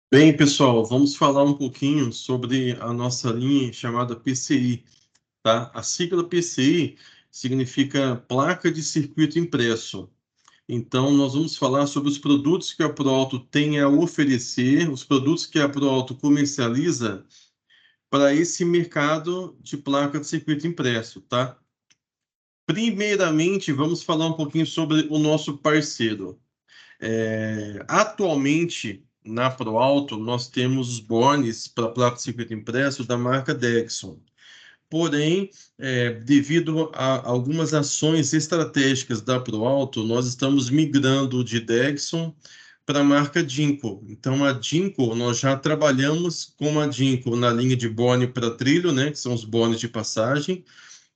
Bem, pessoal, vamos falar um pouquinho sobre a nossa linha chamada PCI, tá? A sigla PCI significa placa de circuito impresso. Então, nós vamos falar sobre os produtos que a ProAuto tem a oferecer, os produtos que a ProAuto comercializa para esse mercado de placa de circuito impresso, tá? Primeiramente, vamos falar um pouquinho sobre o nosso parceiro. Atualmente, na ProAuto, nós temos os bones para placa de circuito impresso da marca Dexon. Porém, devido a algumas ações estratégicas da ProAuto, nós estamos migrando de Dexon para a marca Dinko. Então, a Dinko, nós já trabalhamos com a Dinko na linha de bone para trilho, né, que são os bones de passagem,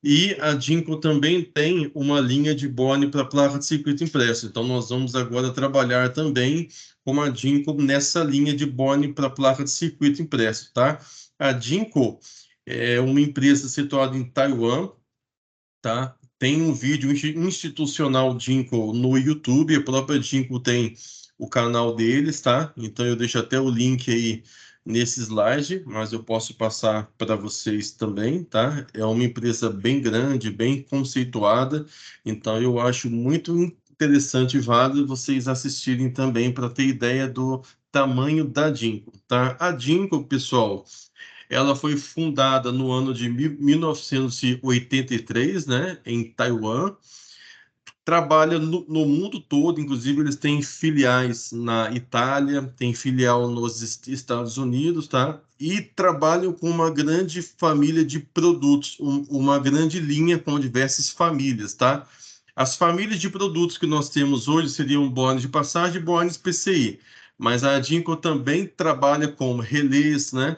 e a Dinko também tem uma linha de bone para placa de circuito impresso. Então, nós vamos agora trabalhar também com a Dinko nessa linha de bone para placa de circuito impresso, tá? A Dinko é uma empresa situada em Taiwan, tá? Tem um vídeo institucional Dinko no YouTube, a própria Dinko tem o canal deles, tá? Então eu deixo até o link aí nesse slide, mas eu posso passar para vocês também, tá? É uma empresa bem grande, bem conceituada, então eu acho muito interessante e válido vocês assistirem também para ter ideia do tamanho da Dinko, tá? A Dinko, pessoal, ela foi fundada no ano de 1983, né, em Taiwan. Trabalha no mundo todo, inclusive eles têm filiais na Itália, tem filial nos Estados Unidos, tá? E trabalham com uma grande família de produtos, uma grande linha com diversas famílias, tá? As famílias de produtos que nós temos hoje seriam bônus de passagem e bônus PCI. Mas a Adinco também trabalha com relés, né?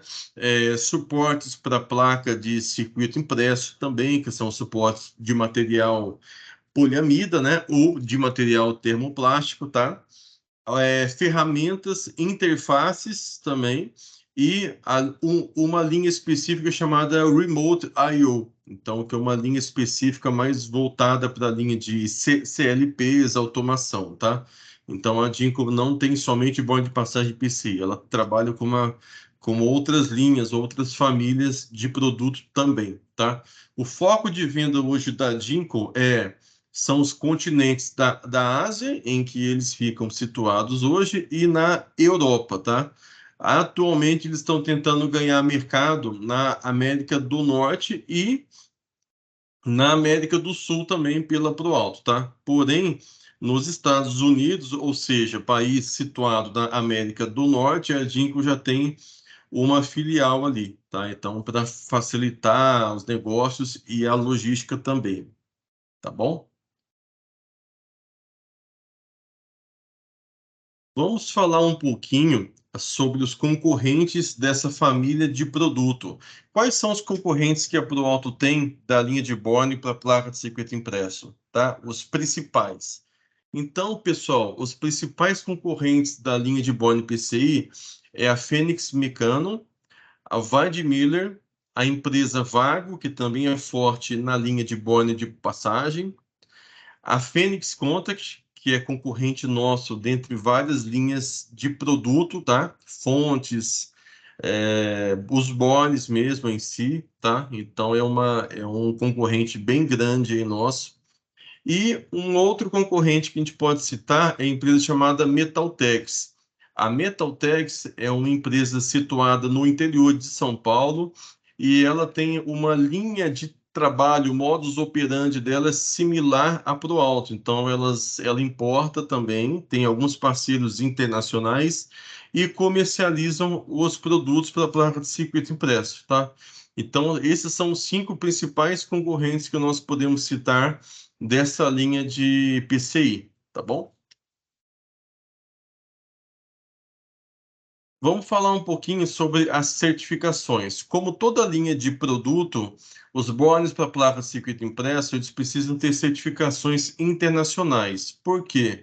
Suportes para placa de circuito impresso também, que são suportes de material poliamida, né, ou de material termoplástico, tá? Ferramentas, interfaces também, e uma linha específica chamada Remote I/O, então, que é uma linha específica mais voltada para a linha de CLPs, automação, tá? Então, a Dinko não tem somente bonde de passagem PC, ela trabalha com outras linhas, outras famílias de produto também, tá? O foco de venda hoje da Dinko são os continentes da Ásia, em que eles ficam situados hoje, e na Europa, tá? Atualmente, eles estão tentando ganhar mercado na América do Norte e na América do Sul também pela ProAuto, tá? Porém, nos Estados Unidos, ou seja, país situado na América do Norte, a Dinko já tem uma filial ali, tá? Então, para facilitar os negócios e a logística também, tá bom? Vamos falar um pouquinho sobre os concorrentes dessa família de produto. Quais são os concorrentes que a ProAuto tem da linha de borne para placa de circuito impresso, tá? Os principais. Então, pessoal, os principais concorrentes da linha de borne PCI é a Fênix Mecano, a Weidmiller, a empresa Vago, que também é forte na linha de borne de passagem, a Fênix Contact, que é concorrente nosso dentre várias linhas de produto, tá? Fontes, os bones mesmo em si, tá? Então é um concorrente bem grande aí nosso. E um outro concorrente que a gente pode citar é a empresa chamada Metaltex. A Metaltex é uma empresa situada no interior de São Paulo e ela tem uma linha de trabalho, o modus operandi dela é similar à ProAuto. Então, ela importa também, tem alguns parceiros internacionais e comercializam os produtos para a placa de circuito impresso, tá? Então, esses são os cinco principais concorrentes que nós podemos citar dessa linha de PCI, tá bom? Vamos falar um pouquinho sobre as certificações. Como toda linha de produto, os bones para placa de circuito impresso, eles precisam ter certificações internacionais. Por quê?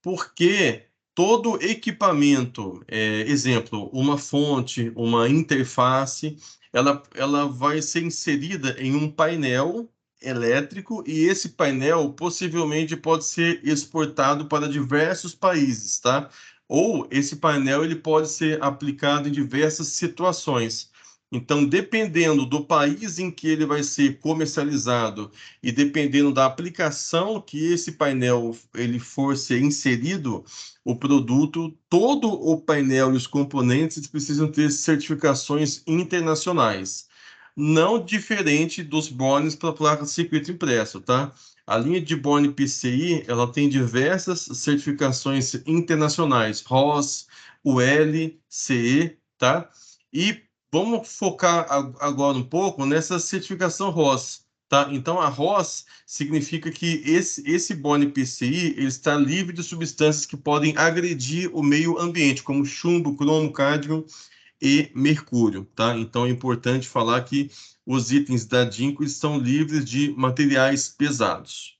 Porque todo equipamento, exemplo, uma fonte, uma interface, ela vai ser inserida em um painel elétrico e esse painel possivelmente pode ser exportado para diversos países, tá? Ou esse painel ele pode ser aplicado em diversas situações. Então, dependendo do país em que ele vai ser comercializado e dependendo da aplicação que esse painel ele for ser inserido, o produto, todo o painel e os componentes precisam ter certificações internacionais, não diferente dos bones para placa de circuito impresso, tá? A linha de Boni PCI, ela tem diversas certificações internacionais, RoHS, UL, CE, tá? E vamos focar agora um pouco nessa certificação RoHS, tá? Então, a RoHS significa que esse Boni PCI ele está livre de substâncias que podem agredir o meio ambiente, como chumbo, cromo, cádmio e mercúrio, tá? Então, é importante falar que os itens da Dinko estão livres de materiais pesados.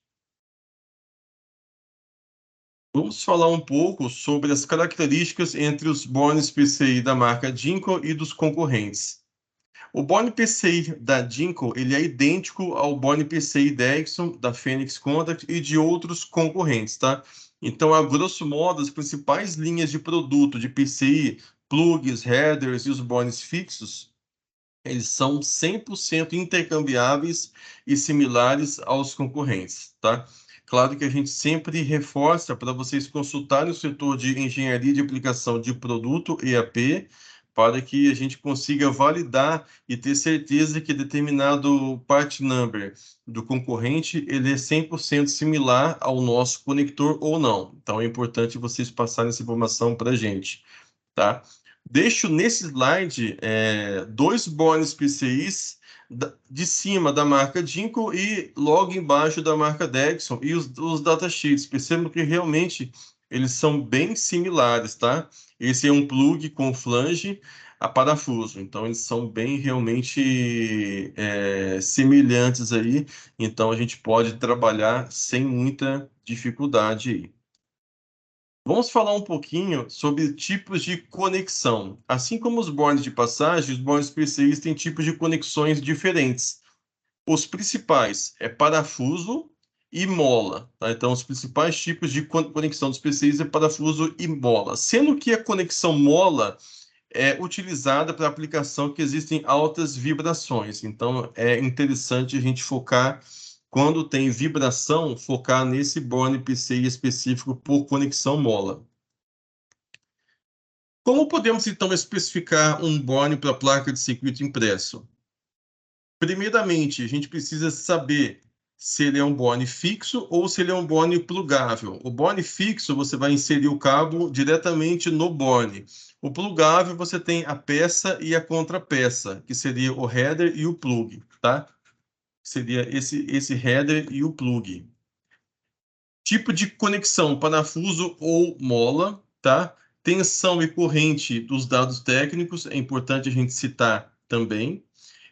Vamos falar um pouco sobre as características entre os bones PCI da marca Dinko e dos concorrentes. O bone PCI da Dinko ele é idêntico ao bone PCI Dexon, da Phoenix Contact e de outros concorrentes, tá? Então, a grosso modo, as principais linhas de produto de PCI, plugs, headers e os bones fixos, eles são 100% intercambiáveis e similares aos concorrentes, tá? Claro que a gente sempre reforça para vocês consultarem o setor de engenharia de aplicação de produto, EAP, para que a gente consiga validar e ter certeza que determinado part number do concorrente ele é 100% similar ao nosso conector ou não. Então é importante vocês passarem essa informação para a gente, tá? Deixo nesse slide dois bones PCIs de cima da marca Dinko e logo embaixo da marca Dexon e os datasheets. Percebam que realmente eles são bem similares, tá? Esse é um plug com flange a parafuso, então eles são bem realmente semelhantes aí, então a gente pode trabalhar sem muita dificuldade aí. Vamos falar um pouquinho sobre tipos de conexão. Assim como os bondes de passagem, os bondes PCIs têm tipos de conexões diferentes. Os principais é parafuso e mola, tá? Então, os principais tipos de conexão dos PCIs é parafuso e mola. Sendo que a conexão mola é utilizada para aplicação que existem altas vibrações. Então, é interessante a gente focar, quando tem vibração, focar nesse bone PCI específico por conexão mola. Como podemos, então, especificar um bone para placa de circuito impresso? Primeiramente, a gente precisa saber se ele é um bone fixo ou se ele é um bone plugável. O bone fixo, você vai inserir o cabo diretamente no bone. O plugável, você tem a peça e a contrapeça, que seria o header e o plug, tá? Seria esse header e o plug. Tipo de conexão, parafuso ou mola, tá? Tensão e corrente dos dados técnicos, é importante a gente citar também.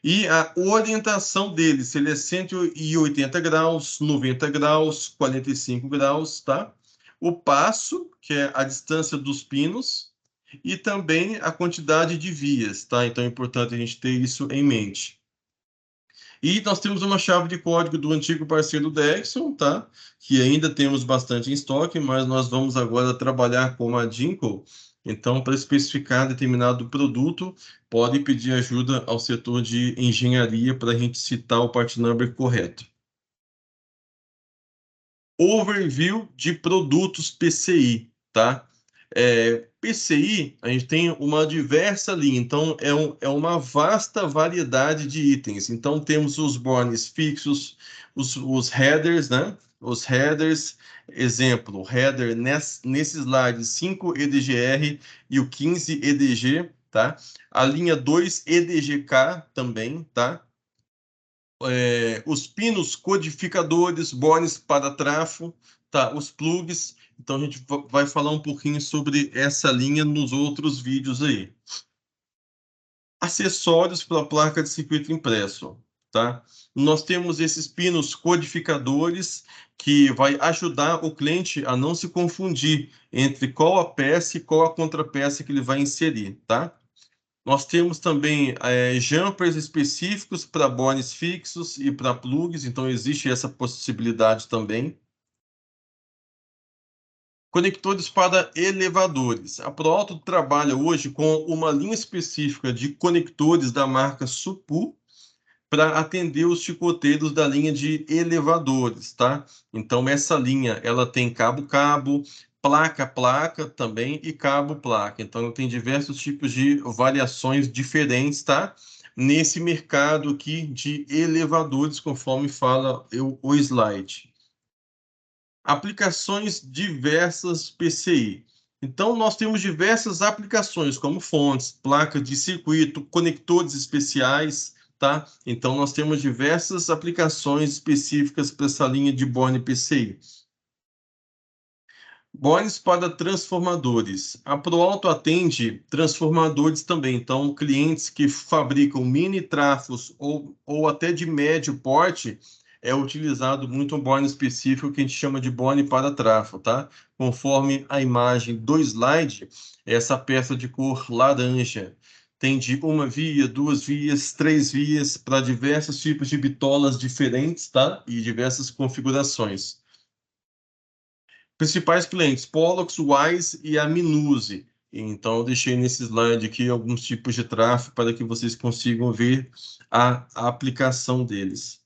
E a orientação dele, se ele é 180 graus, 90 graus, 45 graus, tá? O passo, que é a distância dos pinos, e também a quantidade de vias, tá? Então é importante a gente ter isso em mente. E nós temos uma chave de código do antigo parceiro Dexon, tá? Que ainda temos bastante em estoque, mas nós vamos agora trabalhar com a Dinko. Então, para especificar determinado produto, pode pedir ajuda ao setor de engenharia para a gente citar o part number correto. Overview de produtos PCI, tá? PCI, a gente tem uma diversa linha, então é uma vasta variedade de itens. Então temos os bones fixos, os headers, né? Os headers, exemplo, header nesse slide 5 EDGR e o 15 EDG, tá? A linha 2 EDGK também, tá? Os pinos codificadores, bones para trafo, tá? Os plugs. Então a gente vai falar um pouquinho sobre essa linha nos outros vídeos aí. Acessórios para a placa de circuito impresso, tá? Nós temos esses pinos codificadores que vai ajudar o cliente a não se confundir entre qual a peça e qual a contrapeça que ele vai inserir, tá? Nós temos também jumpers específicos para bones fixos e para plugs, então existe essa possibilidade também. Conectores para elevadores. A ProAuto trabalha hoje com uma linha específica de conectores da marca Supu para atender os chicoteiros da linha de elevadores, tá? Então essa linha, ela tem cabo-cabo, placa-placa também e cabo-placa. Então ela tem diversos tipos de variações diferentes, tá? Nesse mercado aqui de elevadores, conforme fala o slide. Aplicações diversas PCI. Então, nós temos diversas aplicações, como fontes, placas de circuito, conectores especiais, tá? Então, nós temos diversas aplicações específicas para essa linha de Borne PCI. Bornes para transformadores. A ProAuto atende transformadores também. Então, clientes que fabricam mini trafos ou até de médio porte, é utilizado muito um borne específico que a gente chama de borne para trafo, tá? Conforme a imagem do slide, essa peça de cor laranja tem de uma via, duas vias, três vias para diversos tipos de bitolas diferentes, tá? E diversas configurações. Principais clientes, Pollux, Wise e a Minuse. Então, eu deixei nesse slide aqui alguns tipos de tráfego para que vocês consigam ver a aplicação deles.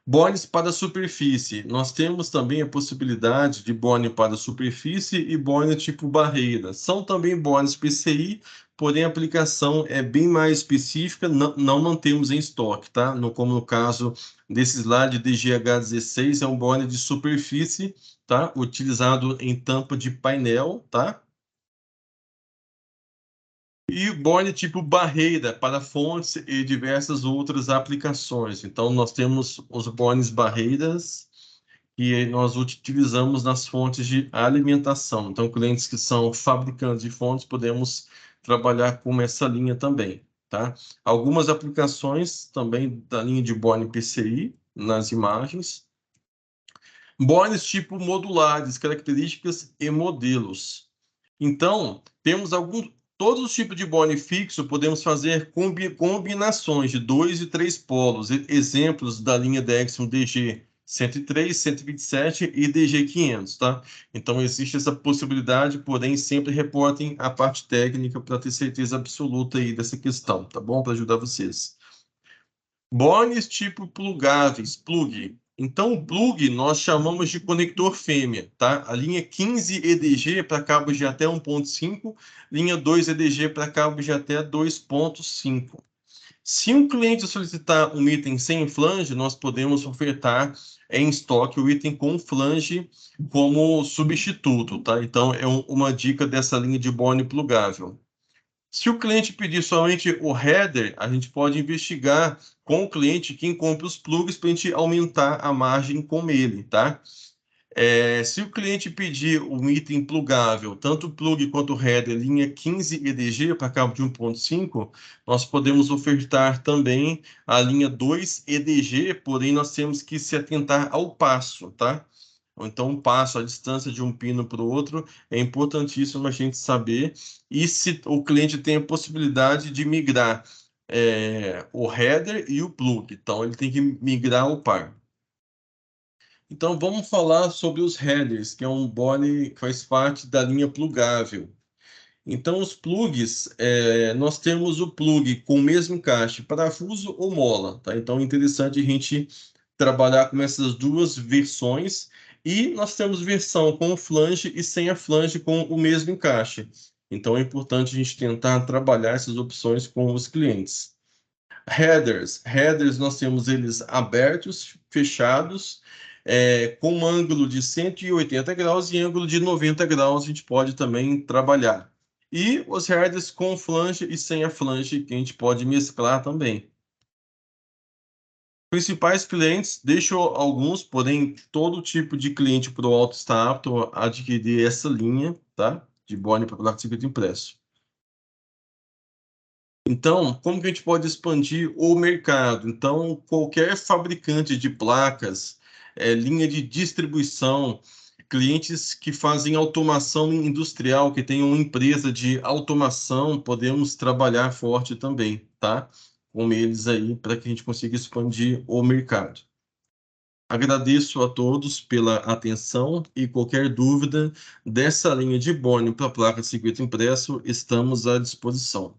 Bones para superfície. Nós temos também a possibilidade de bone para superfície e bone tipo barreira. São também bones PCI, porém a aplicação é bem mais específica, não mantemos em estoque, tá? Como no caso desse slide DGH16, é um bone de superfície, tá? Utilizado em tampa de painel, tá? E bone tipo barreira para fontes e diversas outras aplicações. Então, nós temos os bones barreiras que nós utilizamos nas fontes de alimentação. Então, clientes que são fabricantes de fontes, podemos trabalhar com essa linha também, tá? Algumas aplicações também da linha de bone PCI nas imagens. Bones tipo modulares, características e modelos. Então, temos todos os tipos de bone fixo, podemos fazer combinações de 2 e 3 polos. Exemplos da linha Dextron DG 103, 127 e DG 500, tá? Então, existe essa possibilidade, porém, sempre reportem a parte técnica para ter certeza absoluta aí dessa questão, tá bom? Para ajudar vocês. Bones tipo plugáveis, plug. Então, o plug nós chamamos de conector fêmea, tá? A linha 15 EDG para cabos de até 1.5, linha 2 EDG para cabos de até 2.5. Se um cliente solicitar um item sem flange, nós podemos ofertar em estoque o item com flange como substituto, tá? Então, é uma dica dessa linha de bone plugável. Se o cliente pedir somente o header, a gente pode investigar com o cliente quem compra os plugs para a gente aumentar a margem com ele, tá? Se o cliente pedir um item plugável, tanto o plug quanto o header, linha 15 EDG para cabo de 1.5, nós podemos ofertar também a linha 2 EDG, porém nós temos que se atentar ao passo, tá? Ou então um passo, a distância de um pino para o outro, é importantíssimo a gente saber. E se o cliente tem a possibilidade de migrar o header e o plug, então ele tem que migrar o par. Então vamos falar sobre os headers, que é um body que faz parte da linha plugável. Então os plugs, nós temos o plug com o mesmo encaixe, parafuso ou mola, tá? Então é interessante a gente trabalhar com essas duas versões. E nós temos versão com flange e sem a flange com o mesmo encaixe. Então é importante a gente tentar trabalhar essas opções com os clientes. Headers nós temos eles abertos, fechados, com um ângulo de 180 graus e ângulo de 90 graus a gente pode também trabalhar. E os headers com flange e sem a flange que a gente pode mesclar também. Principais clientes, deixo alguns, porém todo tipo de cliente pro alto está apto a adquirir essa linha, tá? De bone para placa de circuito impresso. Então, como que a gente pode expandir o mercado? Então, qualquer fabricante de placas, linha de distribuição, clientes que fazem automação industrial, que tenham uma empresa de automação, podemos trabalhar forte também, tá? Com eles aí, para que a gente consiga expandir o mercado. Agradeço a todos pela atenção e qualquer dúvida dessa linha de Boni para placa de circuito impresso, estamos à disposição.